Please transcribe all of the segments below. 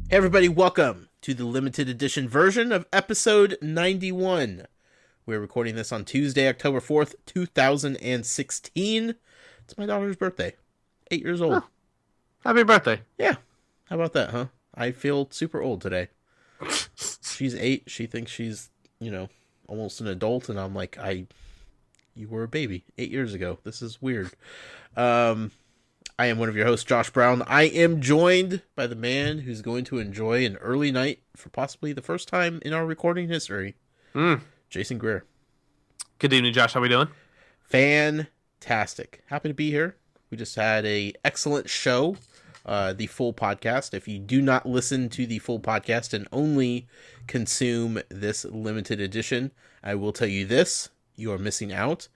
Hey everybody, welcome to the limited edition version of episode 91. We're recording this on Tuesday, October 4th, 2016. It's my daughter's birthday. 8 years old. Oh, happy birthday. Yeah. How about that, huh? I feel super old today. She's 8. She thinks she's, almost an adult, and I'm like, you were a baby 8 years ago. This is weird. I am one of your hosts, Josh Brown. I am joined by the man who's going to enjoy an early night for possibly the first time in our recording history, Jason Greer. Good evening, Josh. How we doing? Fantastic. Happy to be here. We just had a excellent show, the full podcast. If you do not listen to the full podcast and only consume this limited edition, I will tell you this, you are missing out.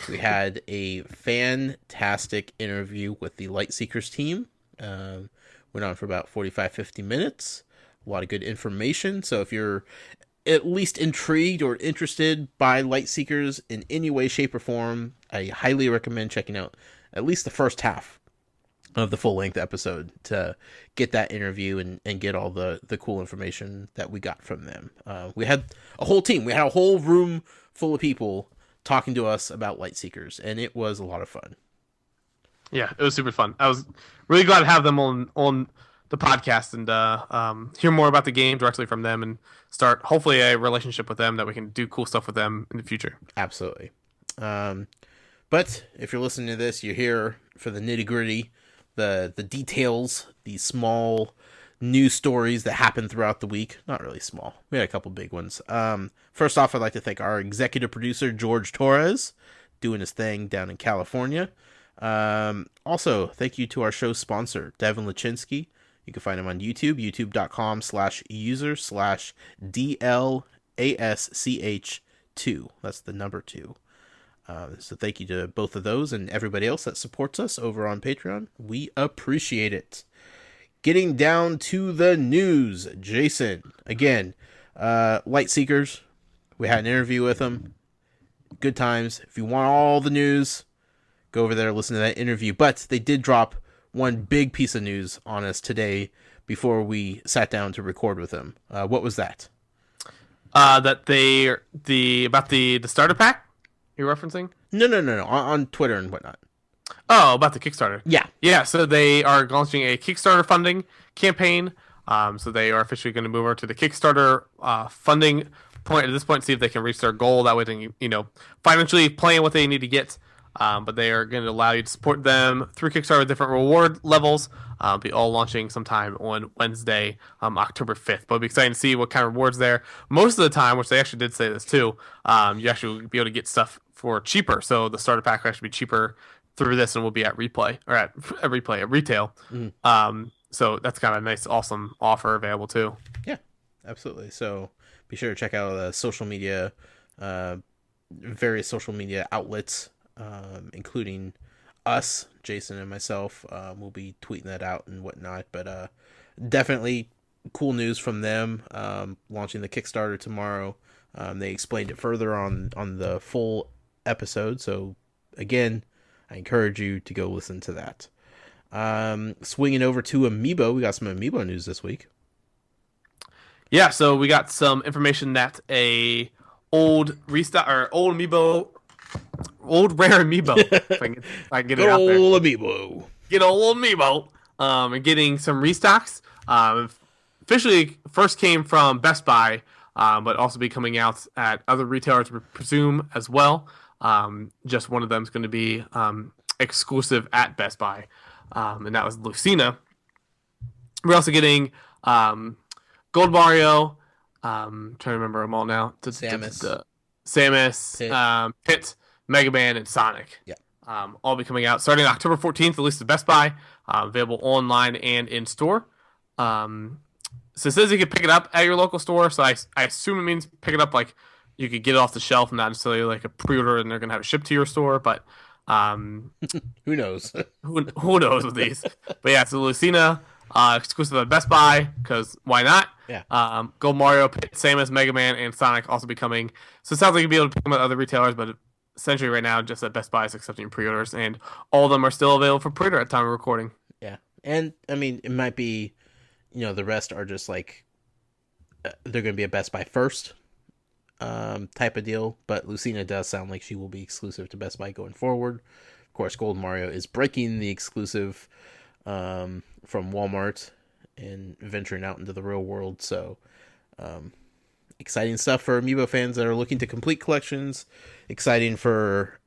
We had a fantastic interview with the Lightseekers team. Went on for about 45-50 minutes. A lot of good information. So if you're at least intrigued or interested by Lightseekers in any way, shape, or form, I highly recommend checking out at least the first half of the full-length episode to get that interview and get all the cool information that we got from them. We had a whole team. We had a whole room full of people talking to us about Lightseekers, and it was a lot of fun. Yeah, it was super fun. I was really glad to have them on the podcast and hear more about the game directly from them and start hopefully a relationship with them that we can do cool stuff with them in the future. Absolutely. But if you're listening to this, you're here for the nitty-gritty, the details, the small news stories that happened throughout the week. Not really small. We had a couple big ones. First off, I'd like to thank our executive producer, Jorge Torres, doing his thing down in California. Also, thank you to our show sponsor, Devin Lachinsky. You can find him on YouTube, youtube.com/user/DLASCH2. That's the number 2. So thank you to both of those and everybody else that supports us over on Patreon. We appreciate it. Getting down to the news, Jason. Again, Lightseekers. We had an interview with them. Good times. If you want all the news, go over there, listen to that interview. But they did drop one big piece of news on us today before we sat down to record with them. What was that? That about the starter pack you're referencing? No. On Twitter and whatnot. Oh, about the Kickstarter. Yeah. So they are launching a Kickstarter funding campaign. So they are officially going to move over to the Kickstarter funding point at this point, see if they can reach their goal. That way, they can, financially plan what they need to get. But they are going to allow you to support them through Kickstarter with different reward levels. Be all launching sometime on Wednesday, October 5th. But it'll be exciting to see what kind of rewards there. Most of the time, which they actually did say this too, you actually will be able to get stuff for cheaper. So the starter pack will actually be cheaper through this, and we'll be at retail. So that's kind of a nice, awesome offer available too. Yeah, absolutely. So be sure to check out the social media, various social media outlets, including us, Jason and myself. We'll be tweeting that out and whatnot. But definitely cool news from them. Launching the Kickstarter tomorrow. They explained it further on the full episode. So again, I encourage you to go listen to that. Swinging over to Amiibo, we got some Amiibo news this week. Yeah, so we got some information that a old restock or old rare Amiibo. If I can get it out there. Old Amiibo. Get old Amiibo. And getting some restocks. Officially first came from Best Buy, but also be coming out at other retailers, we presume, as well. Just one of them is going to be exclusive at Best Buy, and that was Lucina. We're also getting Gold Mario. Trying to remember them all now. Samus, Pit, Mega Man, and Sonic. Yeah. All be coming out starting October 14th, at least at Best Buy. Available online and in store. So it says you can pick it up at your local store. So I assume it means pick it up like you could get it off the shelf, not necessarily like a pre-order, and they're gonna have it shipped to your store. But who knows? who knows with these? But yeah, it's a Lucina exclusive at Best Buy because why not? Yeah. Gold Mario, Samus, Mega Man, and Sonic also be coming. So it sounds like you'll be able to pick them at other retailers, but essentially right now just at Best Buy is accepting pre-orders, and all of them are still available for pre-order at time of recording. Yeah, and I mean it might be the rest are just like they're going to be a Best Buy first type of deal. But Lucina does sound like she will be exclusive to Best Buy going forward. Of course, Gold Mario is breaking the exclusive from Walmart and venturing out into the real world. So exciting stuff for Amiibo fans that are looking to complete collections. Exciting for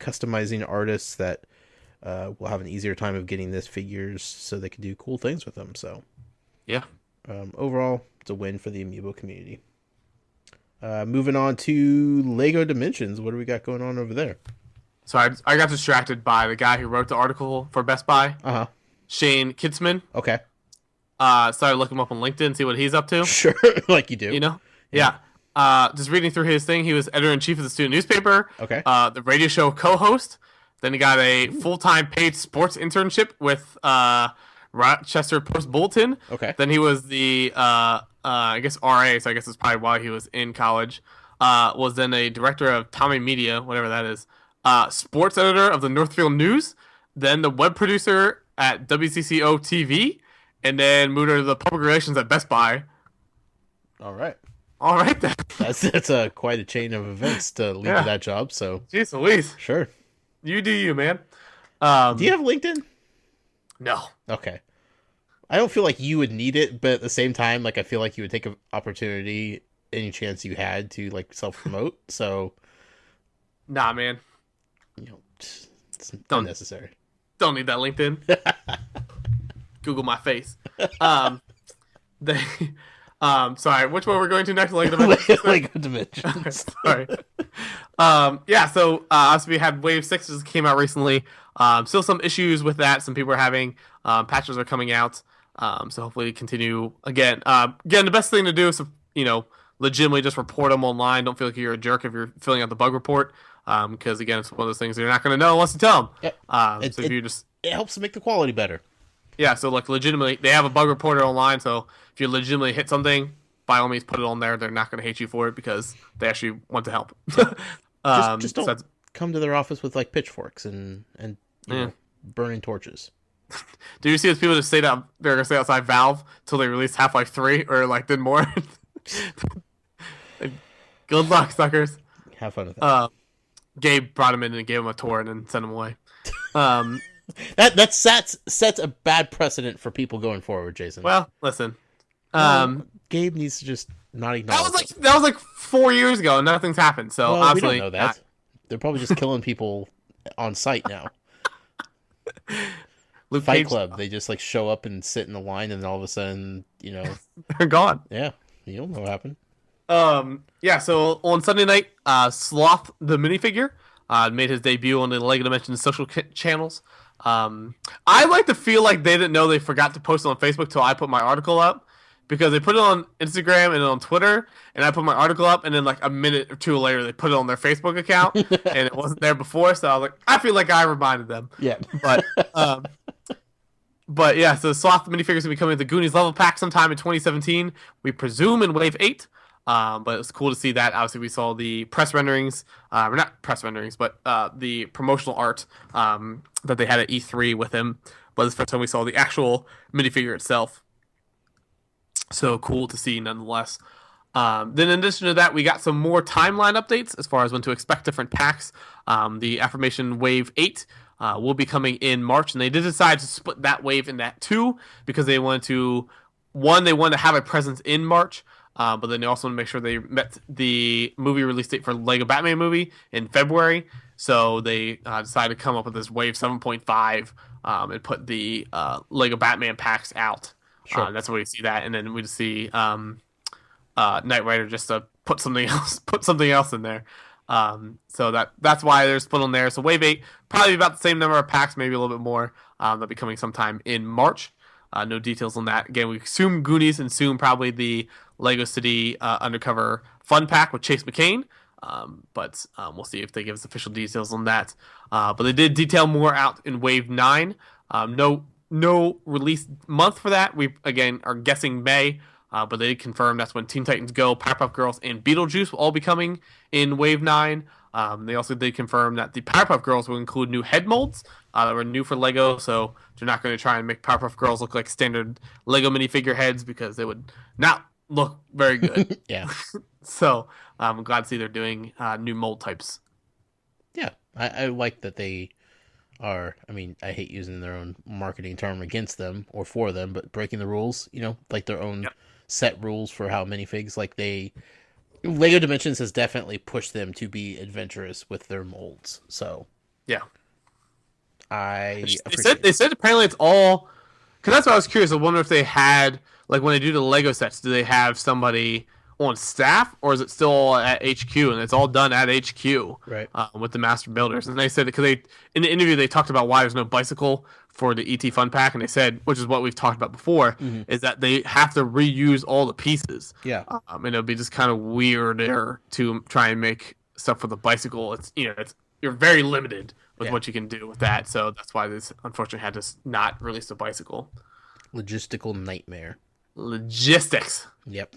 customizing artists that will have an easier time of getting this figures so they can do cool things with them. So yeah, overall, it's a win for the Amiibo community. Moving on to Lego Dimensions. What do we got going on over there? So I got distracted by the guy who wrote the article for Best Buy. Shane Kitzman. Okay. Started looking him up on LinkedIn, see what he's up to. Sure, like you do. Yeah. Just reading through his thing, he was editor-in-chief of the student newspaper. Okay. The radio show co-host. Then he got a full-time paid sports internship with Rochester Post-Bulletin. Okay. Then he was the, I guess, RA, so I guess that's probably why he was in college. Was then a director of Tommy Media, whatever that is. Sports editor of the Northfield News. Then the web producer at WCCO TV. And then moved to the public relations at Best Buy. All right. All right, then. That's quite a chain of events to lead to that job. So, jeez Louise. Sure. You do you, man. Do you have LinkedIn? No. Okay. I don't feel like you would need it, but at the same time, like I feel like you would take an opportunity any chance you had to like self-promote. So, nah, man. It's unnecessary. Don't need that LinkedIn. Google my face. Sorry, which one we're going to next? Lego Dimensions. Lego Dimensions. Sorry. So obviously we had Wave 6 that came out recently. Still some issues with that. Some people are having patches are coming out. So hopefully continue again. Again, the best thing to do is legitimately just report them online. Don't feel like you're a jerk if you're filling out the bug report. Because again, it's one of those things you're not going to know unless you tell them. Yep. It helps to make the quality better. Yeah, so like legitimately, they have a bug reporter online. So if you legitimately hit something, by all means, put it on there. They're not going to hate you for it because they actually want to help. Just don't come to their office with like pitchforks and burning torches. Do you see those people that say that they're going to stay outside Valve till they release Half-Life 3 or like did more? Good luck, suckers. Have fun with that. Gabe brought him in and gave him a tour and then sent him away. That sets a bad precedent for people going forward, Jason. Well, listen. Gabe needs to just not acknowledge that was like 4 years ago and nothing's happened. So obviously we don't know that. They're probably just killing people on site now. Fight Club, they just like show up and sit in the line and then all of a sudden, they're gone. Yeah. You don't know what happened. So on Sunday night, Sloth the minifigure made his debut on the Lego Dimensions social channels. I like to feel like they didn't know they forgot to post it on Facebook till I put my article up, because they put it on Instagram and on Twitter, and I put my article up, and then like a minute or two later they put it on their Facebook account, and it wasn't there before, so I was like, I feel like I reminded them. Yeah. But yeah, so Sloth the minifigure is going to be coming with the Goonies level pack sometime in 2017. We presume in Wave 8. But it's cool to see that. Obviously, we saw the press renderings, or not press renderings, but the promotional art that they had at E3 with him. But it's the first time we saw the actual minifigure itself. So cool to see, nonetheless. Then in addition to that, we got some more timeline updates as far as when to expect different packs. The Affirmation Wave 8 will be coming in March, and they did decide to split that wave in that too, because they wanted to have a presence in March. But then they also want to make sure they met the movie release date for Lego Batman movie in February. So they decided to come up with this Wave 7.5 and put the Lego Batman packs out. Sure. That's where we see that. And then we just see Knight Rider just to put something else in there. So that's why they're split on there. So Wave 8, probably about the same number of packs, maybe a little bit more. They'll be coming sometime in March. No details on that. Again, we assume Goonies and soon probably the Lego City Undercover Fun Pack with Chase McCain. But we'll see if they give us official details on that. But they did detail more out in Wave 9. No release month for that. We, again, are guessing May. But they did confirm that's when Teen Titans Go, Powerpuff Girls, and Beetlejuice will all be coming in Wave 9. They also did confirm that the Powerpuff Girls will include new head molds that were new for Lego, so they're not going to try and make Powerpuff Girls look like standard Lego minifigure heads because they would not look very good. Yeah. So I'm glad to see they're doing new mold types. Yeah, I like that they are. I mean, I hate using their own marketing term against them or for them, but breaking the rules. Like their own set rules for how minifigs. Like Lego Dimensions has definitely pushed them to be adventurous with their molds. So yeah, they said apparently it's all because that's why I was curious. I wonder if they had like when they do the Lego sets, do they have somebody on staff or is it still at HQ and it's all done at HQ right with the master builders? And they said because in the interview they talked about why there's no bicycle for the ET Fun Pack, and they said, which is what we've talked about before, is that they have to reuse all the pieces. Yeah, and it'll be just kind of weirder to try and make stuff for the bicycle. It's you're very limited with what you can do with that, so that's why this unfortunately had to not release the bicycle. Logistical nightmare. Logistics. Yep.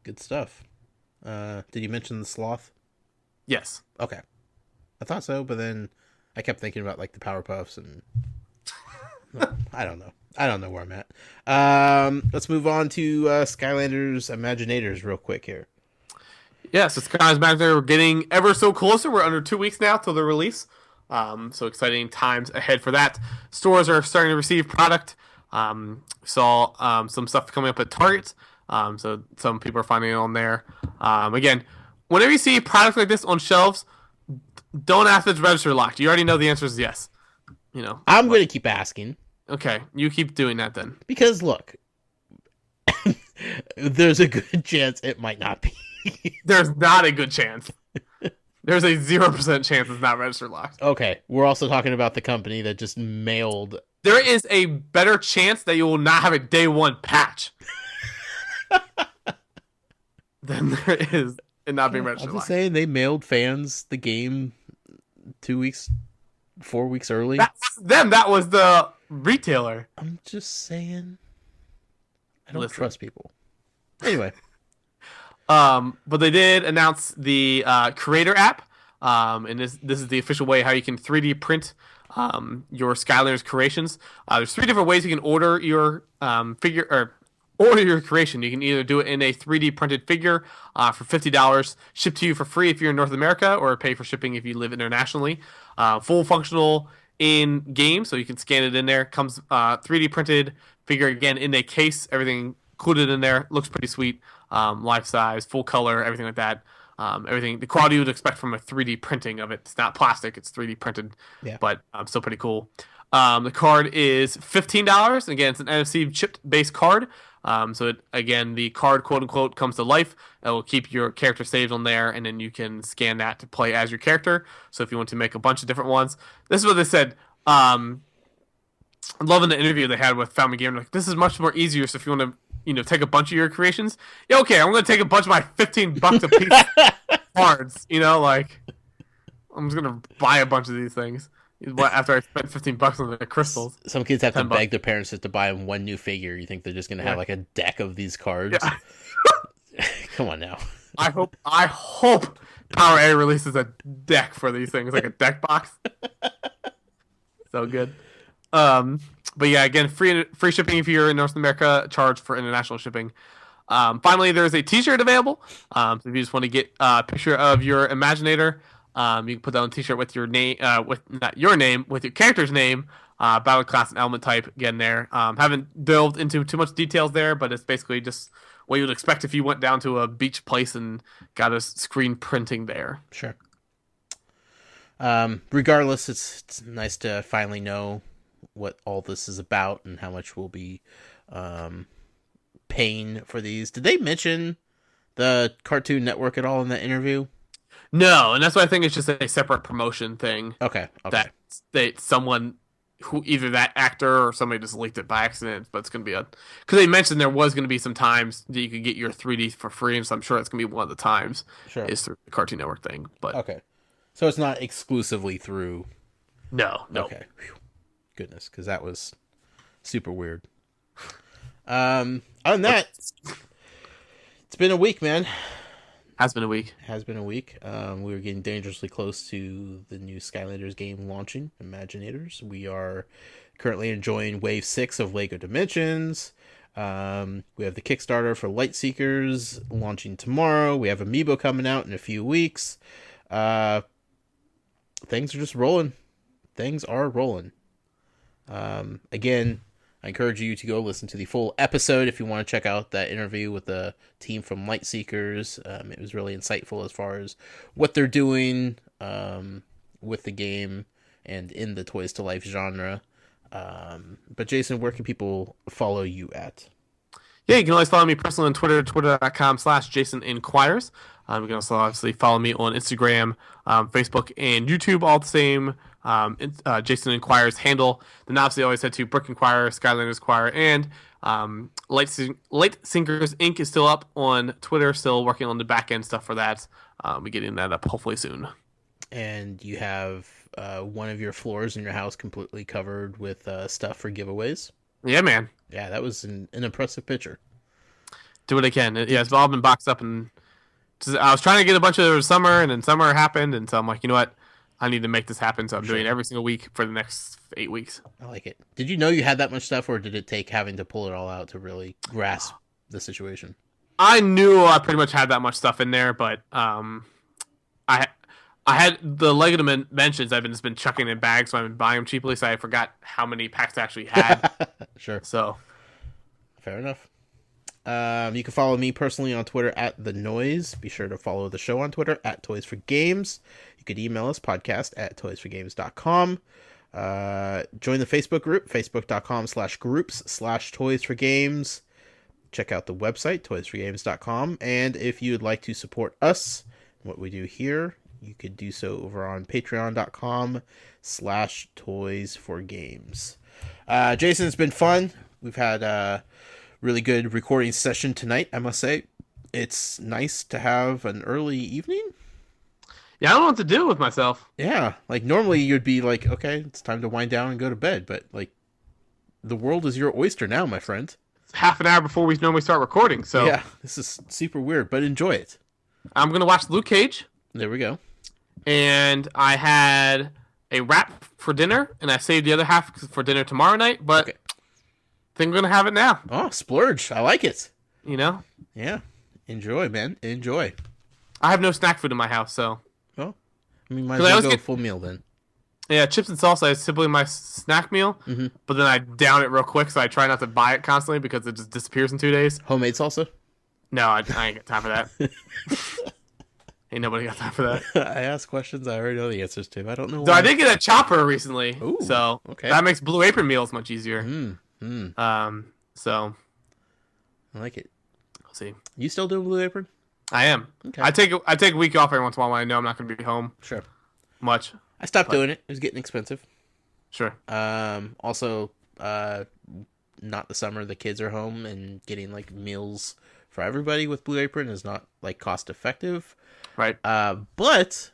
Good stuff. Did you mention the sloth? Yes. Okay. I thought so, but then I kept thinking about like the Powerpuffs and I don't know. I don't know where I'm at. Let's move on to Skylanders Imaginators real quick here. Yeah, so Skylanders Imaginators, we're getting ever so closer. We're under 2 weeks now till the release. So exciting times ahead for that. Stores are starting to receive product. Saw some stuff coming up at Target. So some people are finding it on there. Again, whenever you see product like this on shelves, don't ask if it's register locked. You already know the answer is yes. I'm going to keep asking. Okay, you keep doing that then. Because look, there's a good chance it might not be. There's not a good chance. There's a 0% chance it's not register locked. Okay, we're also talking about the company that just mailed. There is a better chance that you will not have a day one patch than there is it not being registered. I'm just saying they mailed fans the game 2 weeks, 4 weeks early. That was them. That was the retailer. I'm just saying. I don't trust people. Anyway. But they did announce the Creator app. And this is the official way how you can 3D print your Skylanders creations. There's 3 different ways you can order your figure or order your creation. You can either do it in a 3D printed figure for $50, shipped to you for free if you're in North America, or pay for shipping if you live internationally. Full functional in game, so you can scan it in there. Comes 3D printed figure again in a case, everything included in there. Looks pretty sweet. Life size, full color, everything like that. Everything, the quality you would expect from a 3D printing of it. It's not plastic, it's 3D printed, but still pretty cool. The card is $15. Again, it's an NFC chip based card. So the card, quote unquote, comes to life. It will keep your character saved on there, and then you can scan that to play as your character. So if you want to make a bunch of different ones, this is what they said. I'm loving the interview they had with Family Gamer. Like, this is much more easier. So if you want to, take a bunch of your creations, yeah, okay, I'm going to take a bunch of my $15 a piece cards. I'm just going to buy a bunch of these things. After I spent $15 on the crystals. Some kids have to beg their parents to buy them one new figure. You think they're just going to have like a deck of these cards? Yeah. Come on now. I hope Power A releases a deck for these things, like a deck box. So good. But yeah, again, free shipping if you're in North America, charge for international shipping. Finally, there's a t-shirt available. So if you just want to get a picture of your Imaginator, you can put that on a t-shirt with your name, with not your name, with your character's name, battle class and element type. Again, there. Haven't delved into too much details there, but it's basically just what you would expect if you went down to a beach place and got a screen printing there. Sure. Regardless, it's nice to finally know what all this is about and how much we'll be paying for these. Did they mention the Cartoon Network at all in that interview? No, and that's why I think it's just a separate promotion thing. Okay. That someone who either that actor or somebody just leaked it by accident, but it's going to be because they mentioned there was going to be some times that you could get your 3D for free, and so I'm sure that's going to be one of the times. Sure. Is through the Cartoon Network thing, but okay, so it's not exclusively through. No. Okay. Whew. Goodness, because that was super weird. Other than that, it's been a week, man. Has been a week. Has been a week. We were getting dangerously close to the new Skylanders game launching, Imaginators. We are currently enjoying Wave 6 of LEGO Dimensions. We have the Kickstarter for Lightseekers launching tomorrow. We have amiibo coming out in a few weeks. Things are just rolling. Things are rolling. Again, I encourage you to go listen to the full episode if you want to check out that interview with the team from Lightseekers. It was really insightful as far as what they're doing with the game and in the Toys to Life genre. But Jason, where can people follow you at? Yeah, you can always follow me personally on Twitter, twitter.com/JasonInquires. You can also obviously follow me on Instagram, Facebook, and YouTube, all the same Jason Inquires handle. Then obviously I always head to Brick Inquirer, Skylanders Inquirer, and Lightseekers Inc. is still up on Twitter, still working on the back end stuff for that. We're getting that up hopefully soon. And you have one of your floors in your house completely covered with stuff for giveaways. Yeah, man. Yeah, that was an impressive picture. Do what I can. Yeah, it's all been boxed up, and I was trying to get a bunch of summer, and then summer happened, and so I'm like, you know what? I need to make this happen, so I'm doing it every single week for the next 8 weeks. I like it. Did you know you had that much stuff, or did it take having to pull it all out to really grasp the situation? I knew I pretty much had that much stuff in there, but I had the LEGO Dimensions. I've just been chucking in bags, so I've been buying them cheaply, so I forgot how many packs I actually had. Sure. So, fair enough. You can follow me personally on Twitter at The Noise. Be sure to follow the show on Twitter at Toys for Games. You could email us, podcast at toysforgames.com. Join the Facebook group, facebook.com/groups/toysforgames. Check out the website, toysforgames.com. And if you would like to support us, what we do here, you could do so over on patreon.com/toysforgames. Jason, it's been fun. We've had really good recording session tonight, I must say. It's nice to have an early evening. Yeah, I don't know what to do with myself. Yeah, like normally you'd be like, okay, it's time to wind down and go to bed, but like the world is your oyster now, my friend. It's half an hour before we normally start recording, so yeah, this is super weird, but enjoy it. I'm gonna watch Luke Cage. There we go. And I had a wrap for dinner, and I saved the other half for dinner tomorrow night, but okay. I think we're gonna have it now. Oh, splurge. I like it. You know? Yeah. Enjoy, man. Enjoy. I have no snack food in my house, so. Well, I mean, might as well go full meal then. Yeah, chips and salsa is simply my snack meal, but then I down it real quick, so I try not to buy it constantly because it just disappears in 2 days. Homemade salsa? No, I ain't got time for that. Ain't nobody got time for that. I ask questions I already know the answers to. I don't know why. So I did get a chopper recently, Ooh, so okay. that makes Blue Apron meals much easier. So I like it. We'll see. You still doing Blue Apron? I am. Okay. I take a week off every once in a while when I know I'm not going to be home. Sure. Much. I stopped doing it. It was getting expensive. Sure. Also, not the summer. The kids are home, and getting like meals for everybody with Blue Apron is not like cost effective. Right. But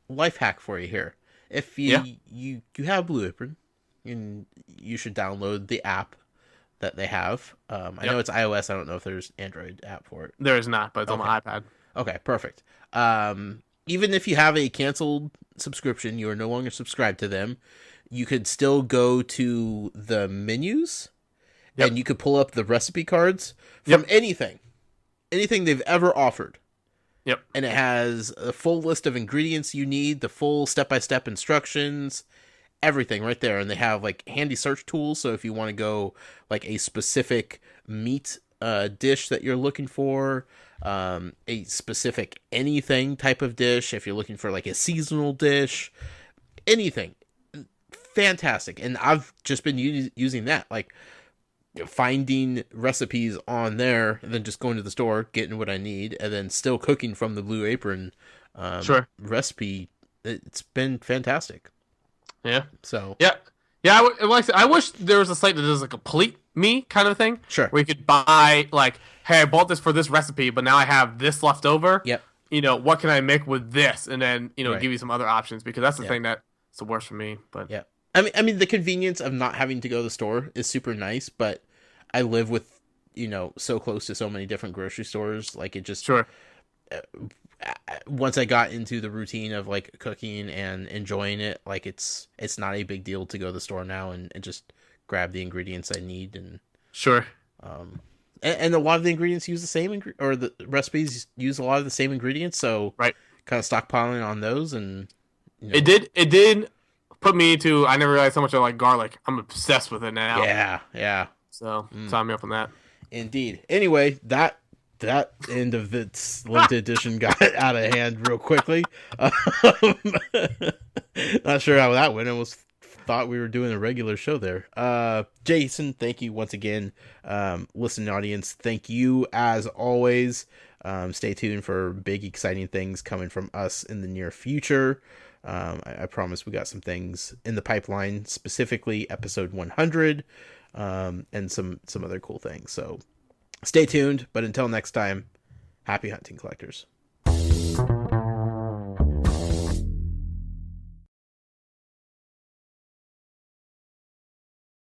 life hack for you here. If you have Blue Apron, you should download the app that they have. I know it's iOS. I don't know if there's Android app for it. There is not, but it's on my iPad. Okay, perfect. Even if you have a canceled subscription, you are no longer subscribed to them, you could still go to the menus and you could pull up the recipe cards from anything they've ever offered. Yep. And it has a full list of ingredients you need, the full step-by-step instructions, everything right there. And they have like handy search tools. So if you want to go like a specific meat dish that you're looking for, a specific anything type of dish, if you're looking for like a seasonal dish, anything, fantastic. And I've just been using that, like finding recipes on there and then just going to the store, getting what I need, and then still cooking from the Blue Apron recipe. It's been fantastic. Yeah. So yeah. I wish there was a site that does a complete me kind of thing. Sure. Where you could buy like, hey, I bought this for this recipe, but now I have this left over. Yep. You know, what can I make with this? And then, Right. give you some other options, because that's the thing that's the worst for me. But yeah. I mean, the convenience of not having to go to the store is super nice, but I live with, so close to so many different grocery stores. Like, it just, sure. once I got into the routine of like cooking and enjoying it, like it's not a big deal to go to the store now and just grab the ingredients I need. And Sure. um and a lot of the ingredients use the same or the recipes use a lot of the same ingredients, so Right. kind of stockpiling on those. And It did put me to. I never realized how much I like garlic. I'm obsessed with it now. yeah, So sign me up on that. indeed. Anyway, that end of its limited edition got out of hand real quickly. Um, not sure how that went. I was thought we were doing a regular show there. Jason, thank you once again. Listening audience, thank you as always. Stay tuned for big exciting things coming from us in the near future. I promise we got some things in the pipeline, specifically episode 100, and some other cool things. So stay tuned, but until next time, happy hunting, collectors.